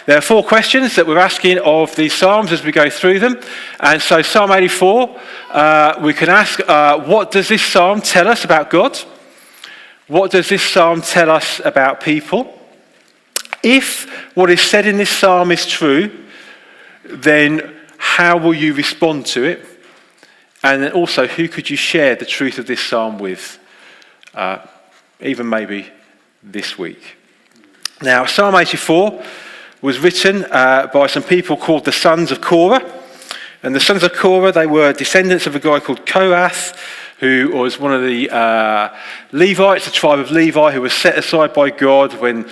There are 4 questions that we're asking of these Psalms as we go through them. And so Psalm 84, we can ask, what does this Psalm tell us about God? What does this Psalm tell us about people? If what is said in this Psalm is true, then how will you respond to it? And then also, who could you share the truth of this Psalm with? Even maybe this week. Now, Psalm 84 was written by some people called the sons of Korah. And the sons of Korah, they were descendants of a guy called Kohath, who was one of the Levites, the tribe of Levi, who was set aside by God when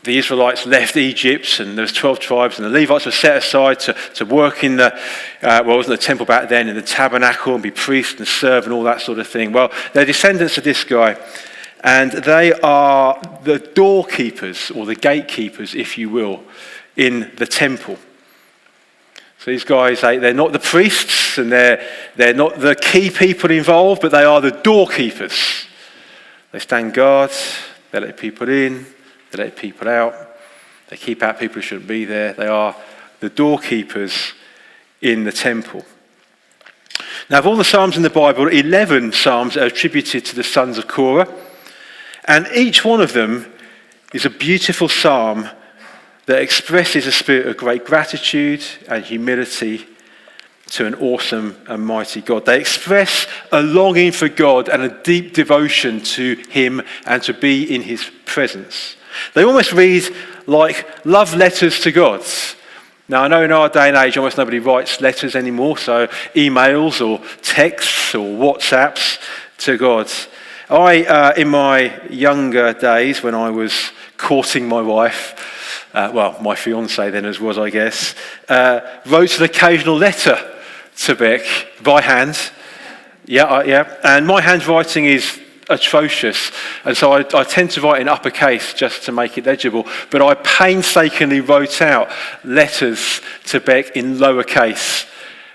the Israelites left Egypt, and there was 12 tribes, and the Levites were set aside to work in the, it wasn't a temple back then, in the tabernacle, and be priests and serve and all that sort of thing. Well, they're descendants of this guy, and they are the doorkeepers, or the gatekeepers, if you will, in the temple. So these guys, they're not the priests, and they're not the key people involved, but they are the doorkeepers. They stand guard, they let people in, they let people out. They keep out people who shouldn't be there. They are the doorkeepers in the temple. Now, of all the Psalms in the Bible, 11 Psalms are attributed to the sons of Korah. And each one of them is a beautiful psalm that expresses a spirit of great gratitude and humility to an awesome and mighty God. They express a longing for God and a deep devotion to him and to be in his presence. They almost read like love letters to God. Now, I know in our day and age, almost nobody writes letters anymore, so emails or texts or WhatsApps to God. I, in my younger days, when I was courting my wife, my fiancée then as was, I guess, wrote an occasional letter to Beck by hand. And my handwriting is atrocious, and so I tend to write in uppercase just to make it legible, but I painstakingly wrote out letters to Beck in lowercase.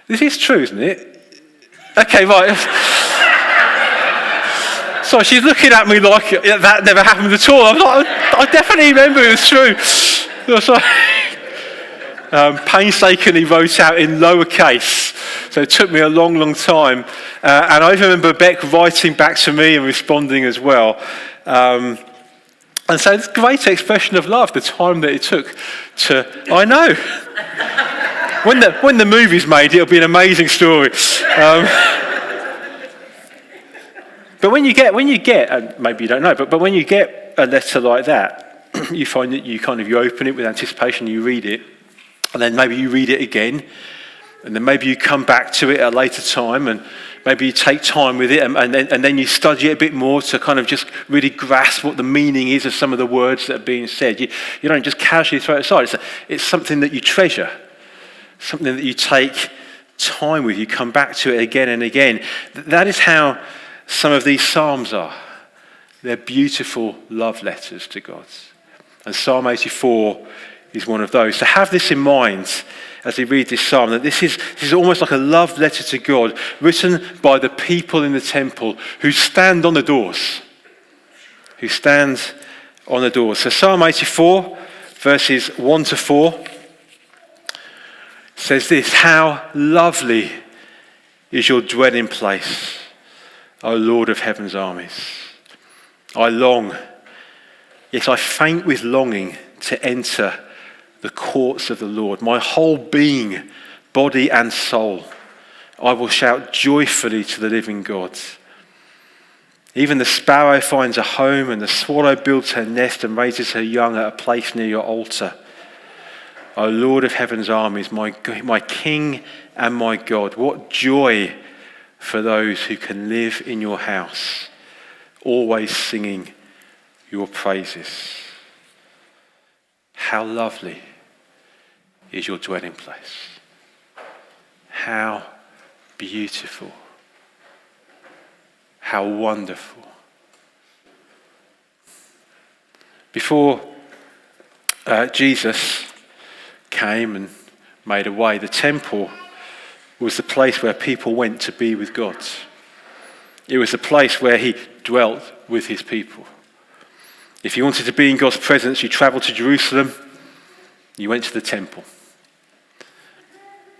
This is true, isn't it? Okay, right. So she's looking at me like that never happened at all. I'm like, I definitely remember it was true. So, painstakingly wrote out in lowercase. So it took me a long, long time. And I even remember Beck writing back to me and responding as well. And so it's a great expression of love, the time that it took to, I know. When the movie's made, it'll be an amazing story. But when you get, and maybe you don't know, but when you get a letter like that, you find that you open it with anticipation, you read it, and then maybe you read it again, and then maybe you come back to it at a later time, and maybe you take time with it, and then you study it a bit more to kind of just really grasp what the meaning is of some of the words that are being said. You don't just casually throw it aside. It's something that you treasure, something that you take time with. You come back to it again and again. That is how some of these Psalms are. They're beautiful love letters to God. And Psalm 84 is one of those. So have this in mind as we read this psalm, that this is almost like a love letter to God, written by the people in the temple who stand on the doors. Who stand on the doors. So Psalm 84, verses 1 to 4, says this: "How lovely is your dwelling place, O Lord of heaven's armies. I long, yes, I faint with longing to enter the courts of the Lord. My whole being, body and soul, I will shout joyfully to the living God. Even the sparrow finds a home, and the swallow builds her nest and raises her young at a place near your altar. O Lord of heaven's armies, my King and my God, what joy for those who can live in your house, always singing your praises. How lovely is your dwelling place. How beautiful. How wonderful." Before Jesus came and made a way, the temple was the place where people went to be with God. It was the place where he dwelt with his people. If you wanted to be in God's presence, you traveled to Jerusalem, You went to the temple.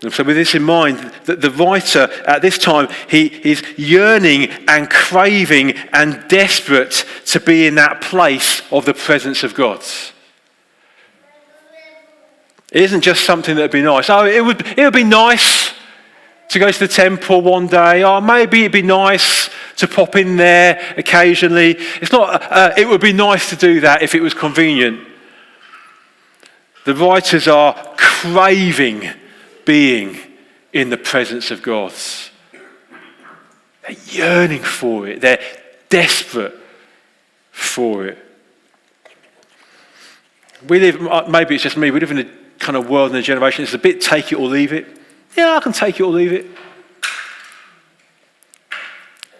And so with this in mind, the writer at this time, he is yearning and craving and desperate to be in that place of the presence of God. It isn't just something that would be nice. Oh, it would be nice to go to the temple one day. Oh, maybe it'd be nice to pop in there occasionally. It's not. It would be nice to do that if it was convenient. The writers are craving being in the presence of God. They're yearning for it. They're desperate for it. We live, maybe it's just me, we live in a kind of world and a generation, it's a bit take it or leave it. Yeah, I can take it or leave it.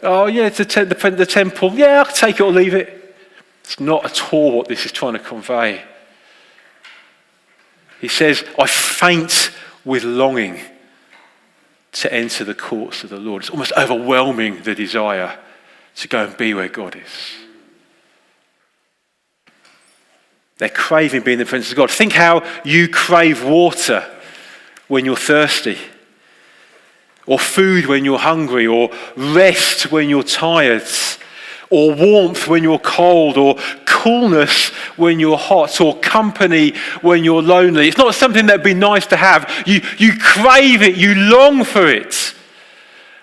Oh yeah, it's the temple. Yeah, I can take it or leave it. It's not at all what this is trying to convey. He says, I faint with longing to enter the courts of the Lord. It's almost overwhelming, the desire to go and be where God is. They're craving being in the presence of God. Think how you crave water when you're thirsty, or food when you're hungry, or rest when you're tired, or warmth when you're cold, or coolness when you're hot, or company when you're lonely. It's not something that would be nice to have. You crave it, you long for it.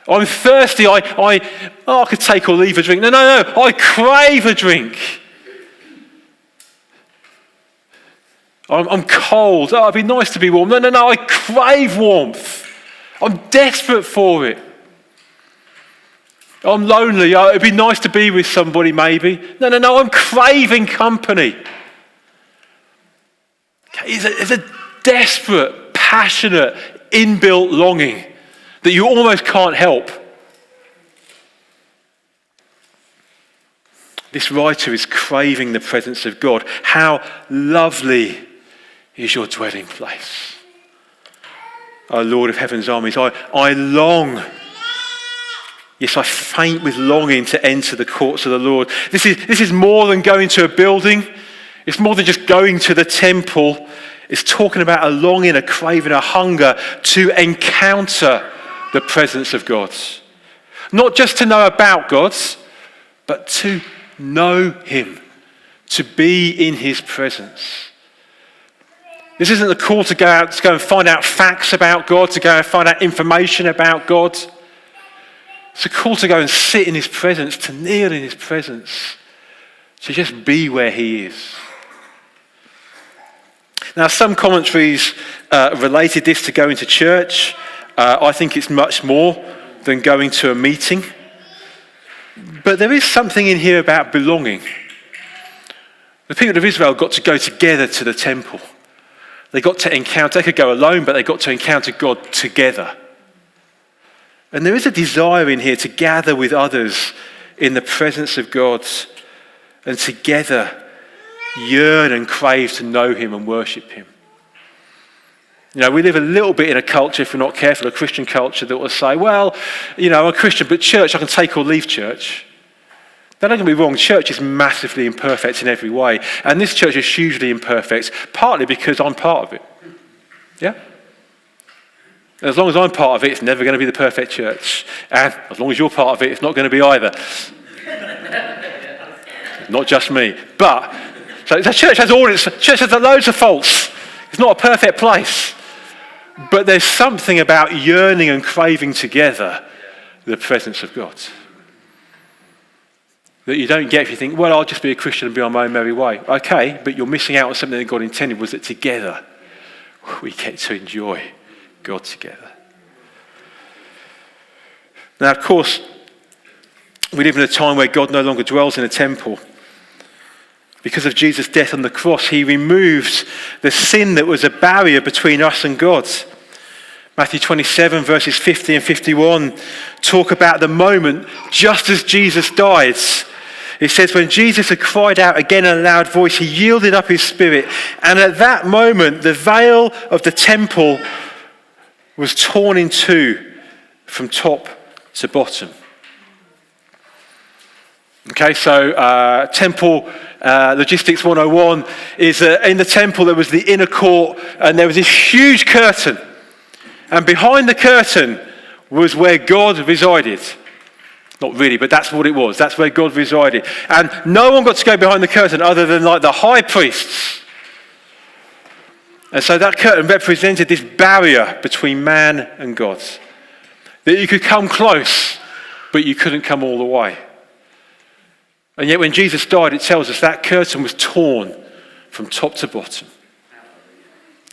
I'm thirsty, I could take or leave a drink. No, I crave a drink. I'm cold. Oh, it'd be nice to be warm. No, I crave warmth. I'm desperate for it. I'm lonely. Oh, it'd be nice to be with somebody maybe. No, I'm craving company. It's a desperate, passionate, inbuilt longing that you almost can't help. This writer is craving the presence of God. How lovely is your dwelling place. O Lord of heaven's armies, I long, yes, I faint with longing to enter the courts of the Lord. This is more than going to a building. It's more than just going to the temple. It's talking about a longing, a craving, a hunger to encounter the presence of God. Not just to know about God, but to know him, to be in his presence. This isn't the call to go out to go and find out facts about God, to go and find out information about God. It's a call to go and sit in his presence, to kneel in his presence, to just be where he is. Now, some commentaries related this to going to church. I think it's much more than going to a meeting. But there is something in here about belonging. The people of Israel got to go together to the temple. They got to encounter, they could go alone, but they got to encounter God together. And there is a desire in here to gather with others in the presence of God and together yearn and crave to know him and worship him. You know, we live a little bit in a culture, if we're not careful, a Christian culture that will say, well, you know, I'm a Christian, but church, I can take or leave church. Now, don't get me wrong, church is massively imperfect in every way. And this church is hugely imperfect, partly because I'm part of it. Yeah? And as long as I'm part of it, it's never going to be the perfect church. And as long as you're part of it, it's not going to be either. Not just me. But, so the church has loads of faults. It's not a perfect place. But there's something about yearning and craving together the presence of God that you don't get if you think, well, I'll just be a Christian and be on my own merry way. Okay, but you're missing out on something that God intended, was that together we get to enjoy God together. Now, of course, we live in a time where God no longer dwells in a temple. Because of Jesus' death on the cross, he removes the sin that was a barrier between us and God. Matthew 27, verses 50 and 51 talk about the moment just as Jesus died. It says, when Jesus had cried out again in a loud voice, he yielded up his spirit. And at that moment, the veil of the temple was torn in two from top to bottom. Okay, so temple logistics 101 is in the temple there was the inner court and there was this huge curtain. And behind the curtain was where God resided. Not really, but that's what it was. That's where God resided. And no one got to go behind the curtain other than like the high priests. And so that curtain represented this barrier between man and God. That you could come close, but you couldn't come all the way. And yet when Jesus died, it tells us that curtain was torn from top to bottom.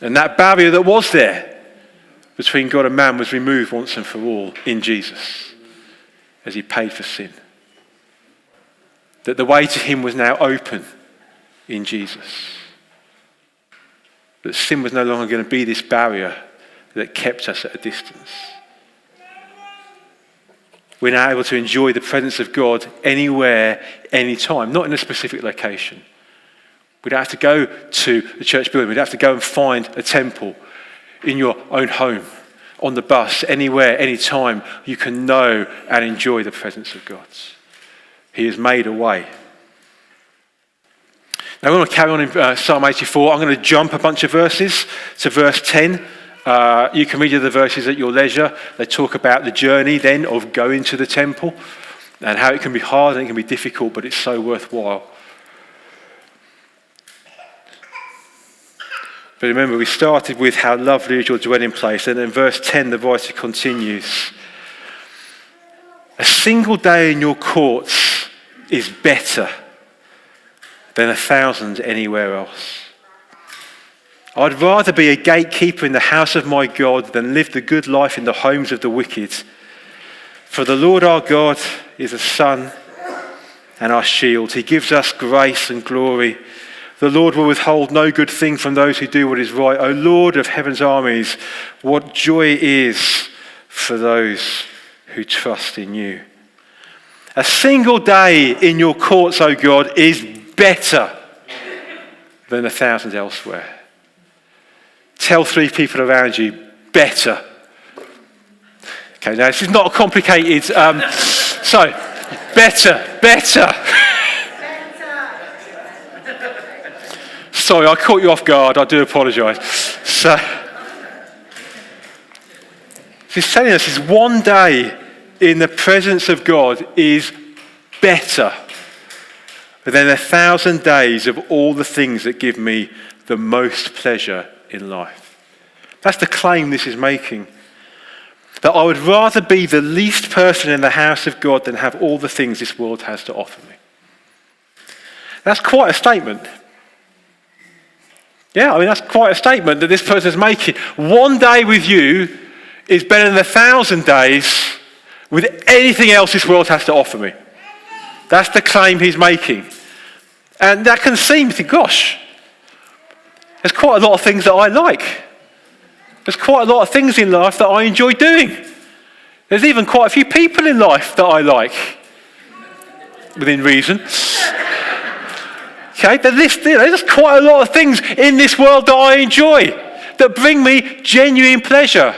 And that barrier that was there between God and man was removed once and for all in Jesus as he paid for sin. That the way to him was now open in Jesus. That sin was no longer going to be this barrier that kept us at a distance. We're now able to enjoy the presence of God anywhere, anytime, not in a specific location. We don't have to go to the church building. We don't have to go and find a temple in your own home, on the bus, anywhere, anytime. You can know and enjoy the presence of God. He has made a way. Now, we're going to carry on in Psalm 84. I'm going to jump a bunch of verses to verse 10. You can read the verses at your leisure. They talk about the journey then of going to the temple and how it can be hard and it can be difficult, but it's so worthwhile. But remember, we started with how lovely is your dwelling place. And in verse 10, the writer continues. A single day in your courts is better than 1,000 anywhere else. I'd rather be a gatekeeper in the house of my God than live the good life in the homes of the wicked. For the Lord our God is a sun and our shield. He gives us grace and glory. The Lord will withhold no good thing from those who do what is right. O Lord of heaven's armies, what joy it is for those who trust in you. A single day in your courts, O God, is better than 1,000 elsewhere. Tell 3 people around you, better. Okay, now this is not complicated. So, better. Sorry, I caught you off guard. I do apologise. So, he's telling us is one day in the presence of God is better than 1,000 days of all the things that give me the most pleasure in life. That's the claim this is making. That I would rather be the least person in the house of God than have all the things this world has to offer me. That's quite a statement. Yeah, I mean, that's quite a statement that this person is making. One day with you is better than 1,000 days with anything else this world has to offer me. That's the claim he's making. And that can seem to, gosh, there's quite a lot of things that I like. There's quite a lot of things in life that I enjoy doing. There's even quite a few people in life that I like, within reason. Okay, there's quite a lot of things in this world that I enjoy, that bring me genuine pleasure.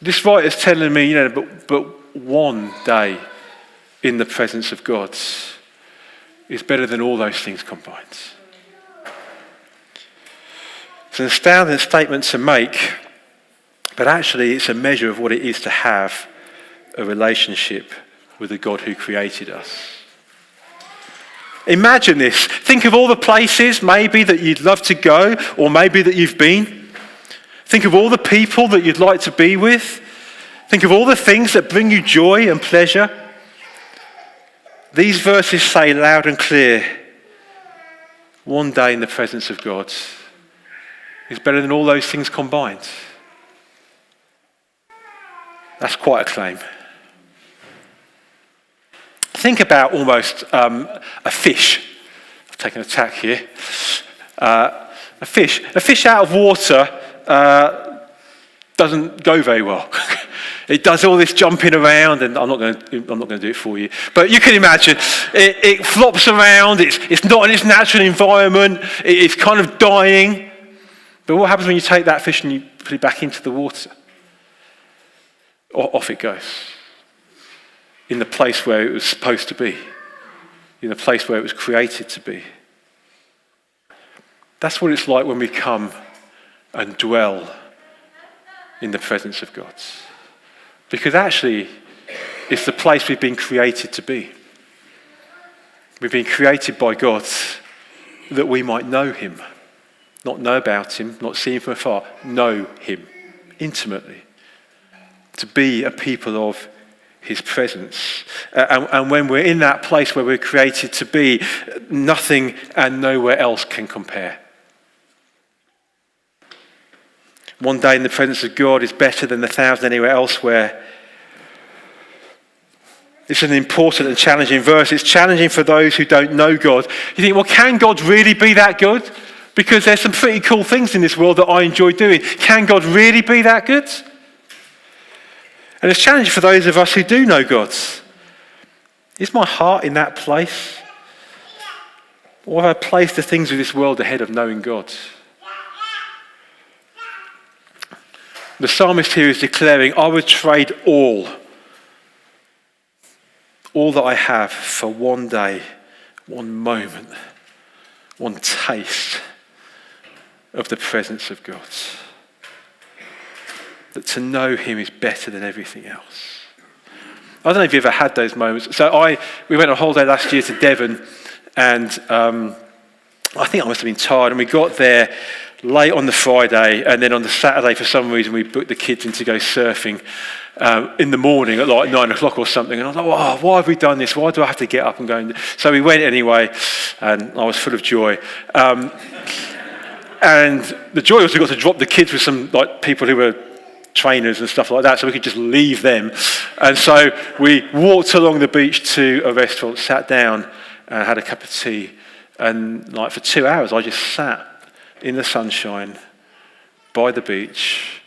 This writer's telling me, but one day in the presence of God is better than all those things combined. It's an astounding statement to make, but actually it's a measure of what it is to have a relationship with the God who created us. Imagine this. Think of all the places maybe that you'd love to go, or maybe that you've been. Think of all the people that you'd like to be with. Think of all the things that bring you joy and pleasure. These verses say loud and clear, one day in the presence of God is better than all those things combined. That's quite a claim. Think about almost a fish. I've taken a tack here. A fish out of water doesn't go very well. It does all this jumping around, and I'm not going to do it for you. But you can imagine it flops around. It's not in its natural environment. It's kind of dying. But what happens when you take that fish and you put it back into the water? Off it goes. in the place where it was supposed to be, in the place where it was created to be. That's what it's like when we come and dwell in the presence of God. Because actually, it's the place we've been created to be. We've been created by God that we might know him. Not know about him, not see him from afar, know him intimately. To be a people of his presence. And when we're in that place where we're created to be, nothing and nowhere else can compare. One day in the presence of God is better than 1,000 anywhere elsewhere. It's an important and challenging verse. It's challenging for those who don't know God. You think, well, can God really be that good? Because there's some pretty cool things in this world that I enjoy doing. Can God really be that good? And it's challenging for those of us who do know God. Is my heart in that place? Or have I placed the things of this world ahead of knowing God? The psalmist here is declaring, I would trade all that I have for one day, one moment, one taste of the presence of God. That to know him is better than everything else. I don't know if you've ever had those moments. So we went on holiday last year to Devon, and I think I must have been tired, and we got there late on the Friday, and then on the Saturday, for some reason, we booked the kids in to go surfing in the morning at like 9 o'clock or something. And I was like, oh, why have we done this? Why do I have to get up and go? So we went anyway, and I was full of joy. And the joy was we got to drop the kids with some like people who were trainers and stuff like that, so we could just leave them. And so we walked along the beach to a restaurant, sat down, and had a cup of tea. And like for 2 hours, I just sat in the sunshine by the beach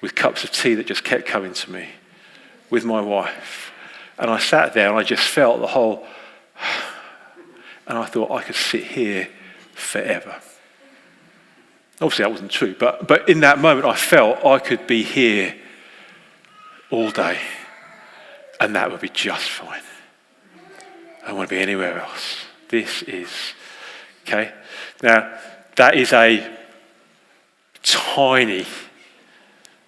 with cups of tea that just kept coming to me with my wife. And I sat there and I just felt the whole, and I thought I could sit here forever. Obviously that wasn't true, but in that moment I felt I could be here all day and that would be just fine. I don't want to be anywhere else. This is, okay? Now, that is a tiny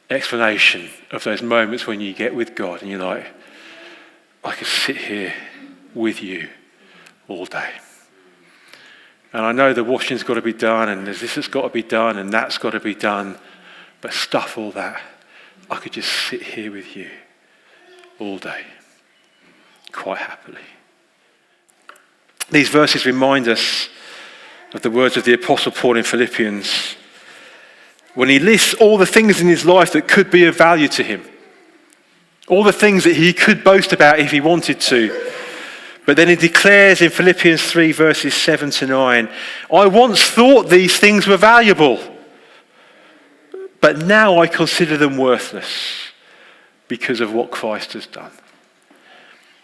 explanation of those moments when you get with God and you're like, I could sit here with you all day. And I know the washing's got to be done and there's this that's got to be done and that's got to be done, but stuff all that, I could just sit here with you all day, quite happily. These verses remind us of the words of the Apostle Paul in Philippians when he lists all the things in his life that could be of value to him, all the things that he could boast about if he wanted to. But then he declares in Philippians 3 verses 7 to 9, I once thought these things were valuable, but now I consider them worthless because of what Christ has done.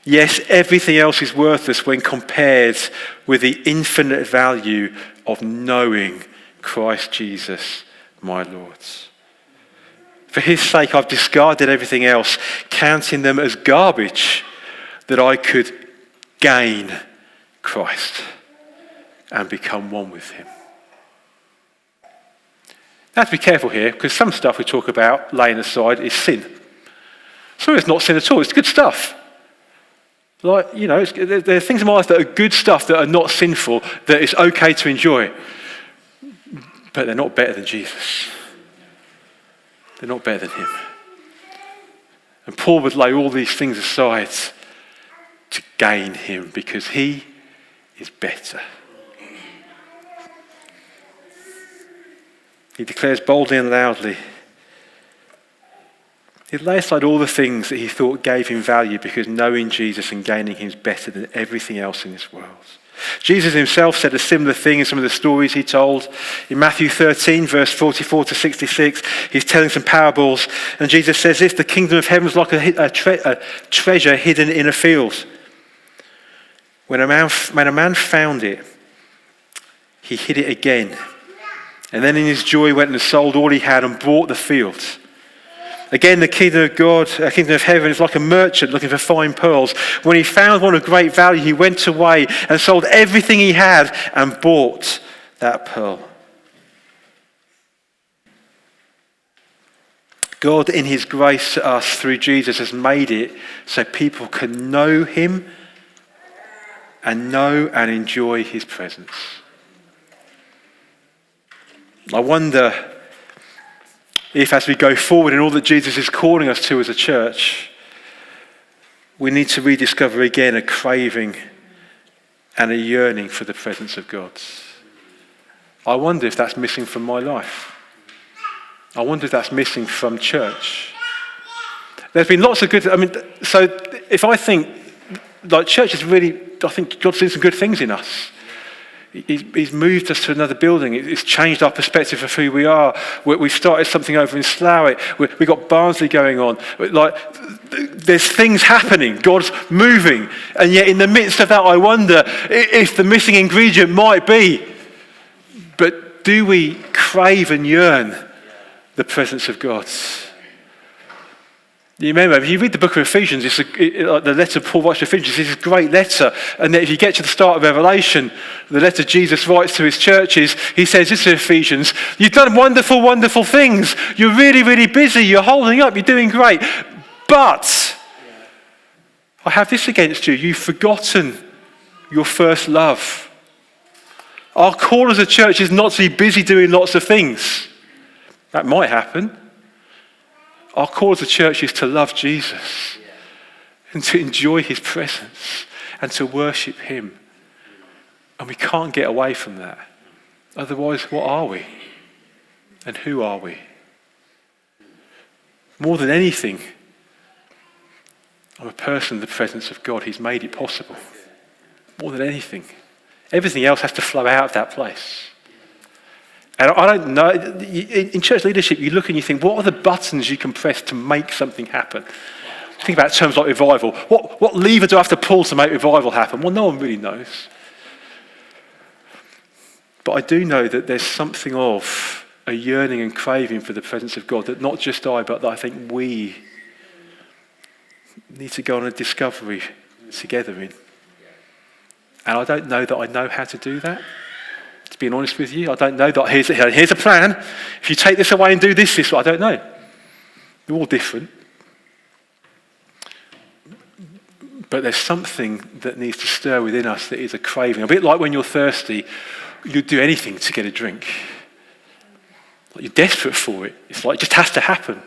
Yes, everything else is worthless when compared with the infinite value of knowing Christ Jesus, my Lord. For his sake, I've discarded everything else, counting them as garbage, that I could gain Christ and become one with him. Now, to be careful here, because some stuff we talk about laying aside is sin. So it's not sin at all, it's good stuff. Like, you know, there are things in my life that are good stuff that are not sinful, that it's okay to enjoy. But they're not better than Jesus. They're not better than him. And Paul would lay all these things aside to gain him because he is better. He declares boldly and loudly, he'd lay aside all the things that he thought gave him value because knowing Jesus and gaining him is better than everything else in this world. Jesus himself said a similar thing in some of the stories he told. In Matthew 13, verse 44 to 66, he's telling some parables, and Jesus says this, the kingdom of heaven is like a treasure hidden in a field. When a man found it, he hid it again. And then in his joy went and sold all he had and bought the field. Again, the kingdom of God, the kingdom of heaven is like a merchant looking for fine pearls. When he found one of great value, he went away and sold everything he had and bought that pearl. God, in his grace to us through Jesus, has made it so people can know him and know and enjoy his presence. I wonder if, as we go forward in all that Jesus is calling us to as a church, we need to rediscover again a craving and a yearning for the presence of God. I wonder if that's missing from my life. I wonder if that's missing from church. There's been lots of good, so if I think, like, church is really, I think God's doing some good things in us. He's moved us to another building. It's changed our perspective of who we are. We've started something over in Slough. We've got Barnsley going on. Like, there's things happening. God's moving. And yet in the midst of that, I wonder if the missing ingredient might be, but do we crave and yearn the presence of God? You remember, if you read the book of Ephesians, it's the letter Paul writes to Ephesians, it's a great letter. And then if you get to the start of Revelation, the letter Jesus writes to his churches, he says this to Ephesians: you've done wonderful, wonderful things. You're really, really busy. You're holding up. You're doing great. But I have this against you. You've forgotten your first love. Our call as a church is not to be busy doing lots of things. That might happen. Our call as a church is to love Jesus and to enjoy his presence and to worship him. And we can't get away from that. Otherwise, what are we? And who are we? More than anything, I'm a person in the presence of God. He's made it possible. More than anything. Everything else has to flow out of that place. And I don't know, in church leadership, you look and you think, what are the buttons you can press to make something happen? Think about terms like revival. What lever do I have to pull to make revival happen? Well, no one really knows. But I do know that there's something of a yearning and craving for the presence of God that not just I, but that I think we need to go on a discovery together in. And I don't know that I know how to do that. To be honest with you, I don't know that here's a plan. If you take this away and do this, I don't know. They're all different. But there's something that needs to stir within us that is a craving. A bit like when you're thirsty, you'd do anything to get a drink. Like, you're desperate for it. It's like it just has to happen.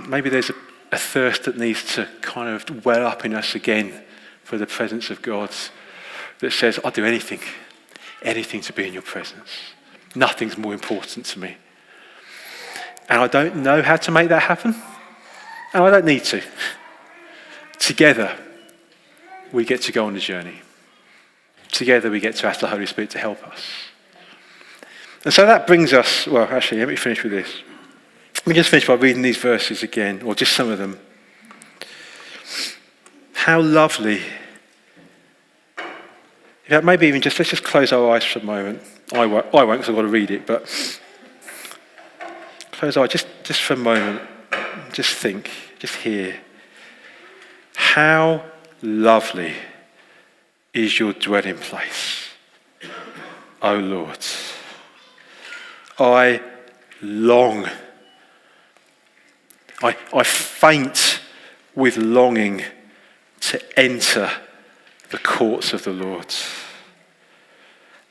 Maybe there's a thirst that needs to kind of well up in us again for the presence of God that says, I'll do anything to be in your presence. Nothing's more important to me. And I don't know how to make that happen, and I don't need to. Together, we get to go on the journey. Together, we get to ask the Holy Spirit to help us. And so that brings us, well, actually, let me finish with this. Let me just finish by reading these verses again, or just some of them. How lovely. In fact, maybe even let's just close our eyes for a moment. I won't because I've got to read it, but close our eyes just for a moment. Just think, just hear. How lovely is your dwelling place, O Lord. I long, I faint with longing to enter the courts of the Lord.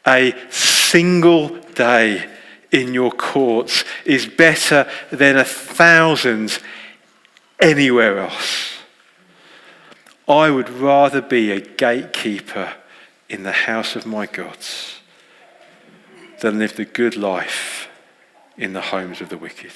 A single day in your courts is better than 1,000 anywhere else. I would rather be a gatekeeper in the house of my God than live the good life in the homes of the wicked.